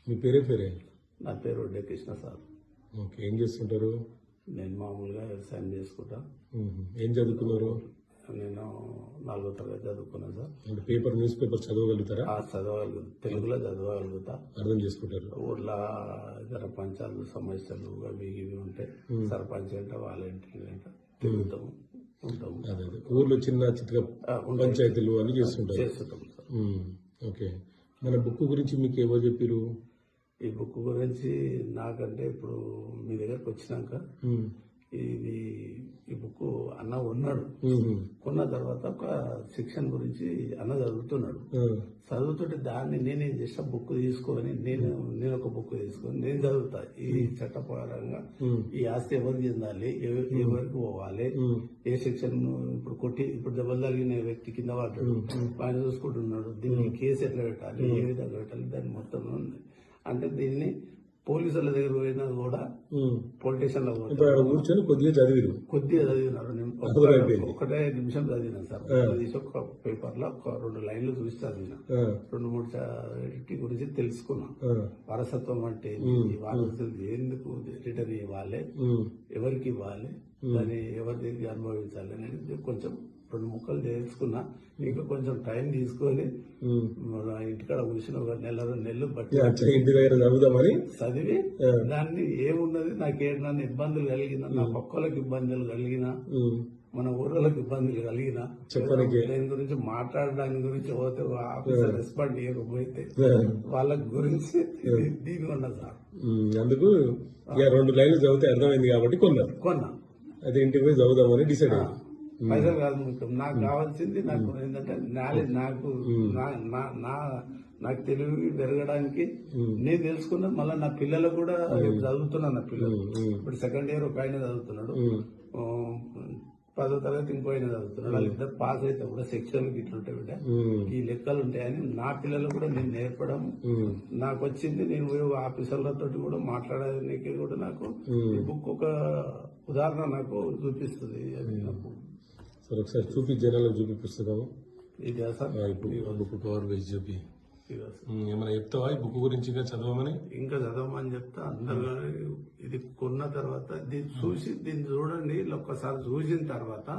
మీ పేరే పేరే? నా పేరు వడ్డే కృష్ణ సార్. ఓకే, ఏం చేస్తుంటారు? నేను మామూలుగా వ్యవసాయం చేసుకుంటా. ఏం చదువుకున్నారు? నేను 4వ తరగతి చదువుకున్నాను సార్. అంటే పేపర్, న్యూస్ పేపర్ చదవగలుగుతారా? చదవగలుగుతా, తెలుగులో చదవగలుగుతా. అర్థం చేసుకుంటారు? ఊర్లో ఇతర పంచాయతీ సమస్యలు అవి ఇవి ఉంటాయి. సర్పంచ్ అంటే వాళ్ళ ఇంటికి అంటే తిరుగుతాము, ఉంటాము. అదే అదే, ఊర్లో చిన్న చిత్ర పంచాయతీలు అని చేస్తుంటారు. చేస్తుంటాం సార్. ఓకే, మన బుక్ గురించి మీకు ఏవో చెప్పారు? ఈ బుక్ గురించి నాకంటే ఇప్పుడు మీ దగ్గరకు వచ్చినాక ఈ బుక్ అన్న ఉన్నాడు. కొన్న తర్వాత ఒక సెక్షన్ గురించి అన్న చదువుతున్నాడు. చదువుతుంటే దాన్ని నేనేం చేస్తా, బుక్ తీసుకొని నేను ఒక బుక్ తీసుకొని నేను చదువుతా. ఈ చట్టపరంగా ఈ ఆస్తి ఎవరికి చెందాలి, ఎవరికి పోవాలి, ఏ సెక్షన్ ఇప్పుడు దెబ్బలు తగిలిన వ్యక్తి కింద పడ్డాడు, ఆయన చూసుకుంటున్నాడు, దీన్ని కేసు ఎట్లా పెట్టాలి, ఏ విధంగా పెట్టాలి, దాని మొత్తం ఉంది. అంటే దీన్ని పోలీసుల దగ్గర పోయినా కూడా పొలిటీషియన్ లో కూర్చొని కొద్దిగా చదివినారు. నేను ఒకటే నిమిషం చదివినా సార్. ఒక పేపర్ లో ఒక 2 లైన్లు చూసి చదివినా. 2-3 గురించి తెలుసుకున్నా. వారసత్వం అంటే వారసత్వం ఎందుకు రిటర్న్ ఇవ్వాలి, ఎవరికి ఇవ్వాలి, దాన్ని ఎవరి దగ్గర అనుభవించాలి అనేది కొంచెం 2 ముక్కలు తెలుసుకున్నా. ఇంకా కొంచెం టైం తీసుకొని ఇంటికాడ కూర్చుని 1-2 నెలలు బట్టి ఇంటి దగ్గర చదువుదామని చదివి దాన్ని ఏమున్నది, నాకు ఏదైనా ఇబ్బందులు కలిగినా, నా పక్కలకు ఇబ్బందులు కలిగినా, మన ఊర్లకు ఇబ్బందులు కలిగినా దాని గురించి మాట్లాడడానికి గురించి పోతే ఆఫీసర్ రెస్పాండ్ చేయకపోతే వాళ్ళ గురించి దీని ఉన్నా సార్. అందుకు 2 లైన్లు చదివితే అర్థమైంది కాబట్టి కొన్నా. అదే ఇంటికి పోయి చదువుదామని డిసైడ్ అయ్యాను. పైసలు కాదు ముఖ్యం, నాకు కావాల్సింది నాకు ఏంటంటే నాలెడ్జ్. నాకు తెలివి పెరగడానికి నేను తెలుసుకున్నా. మళ్ళీ నా పిల్లలు కూడా చదువుతున్నా. నా పిల్లలు ఇప్పుడు 2nd ఇయర్ ఒక ఆయన చదువుతున్నాడు, 10వ తరగతి ఇంకో ఆయన చదువుతున్నాడు. వాళ్ళిద్దరు పాస్ అయితే కూడా సెక్షన్ ఇట్లుంటాయి బిడ్డ, ఈ లెక్కలు ఉంటాయని నా పిల్లలు కూడా నేను నేర్పడం నాకు వచ్చింది. నేను ఆఫీసర్లతో కూడా మాట్లాడడానికి కూడా నాకు ఈ బుక్ ఒక ఉదాహరణ నాకు చూపిస్తుంది. అది నాకు సార్ ఒకసారి చూపి, జనాలకు చూపి పుస్తకం. ఇదే సార్ బుక్ కవర్ వేసి చూపి. ఏమైనా చెప్తావా ఈ బుక్ గురించి? ఇంకా చదవమని చెప్తా. అందరు ఇది కొన్న తర్వాత దీన్ని చూడండి. ఒక్కసారి చూసిన తర్వాత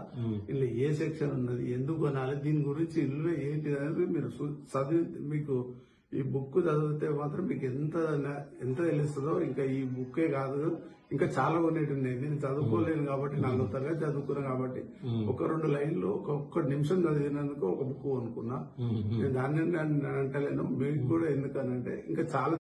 ఇందులో ఏ సెక్షన్ ఉన్నది, ఎందుకు కొనాలి, దీని గురించి ఇల్లు ఏంటి అనేది మీరు చదివి, మీకు ఈ బుక్ చదివితే మాత్రం మీకు ఎంత తెలుస్తుందో. ఇంకా ఈ బుక్కే కాదు, ఇంకా చాలా కొనేటి ఉన్నాయి. నేను చదువుకోలేను కాబట్టి, 4వ తరగతి చదువుకున్నాను కాబట్టి ఒక 2 లైన్లు ఒక్క నిమిషం చదివినందుకు ఒక బుక్ కొనుక్కున్నా. నేను దాన్ని అంటలేను. మీకు కూడా ఎందుకనంటే ఇంకా చాలా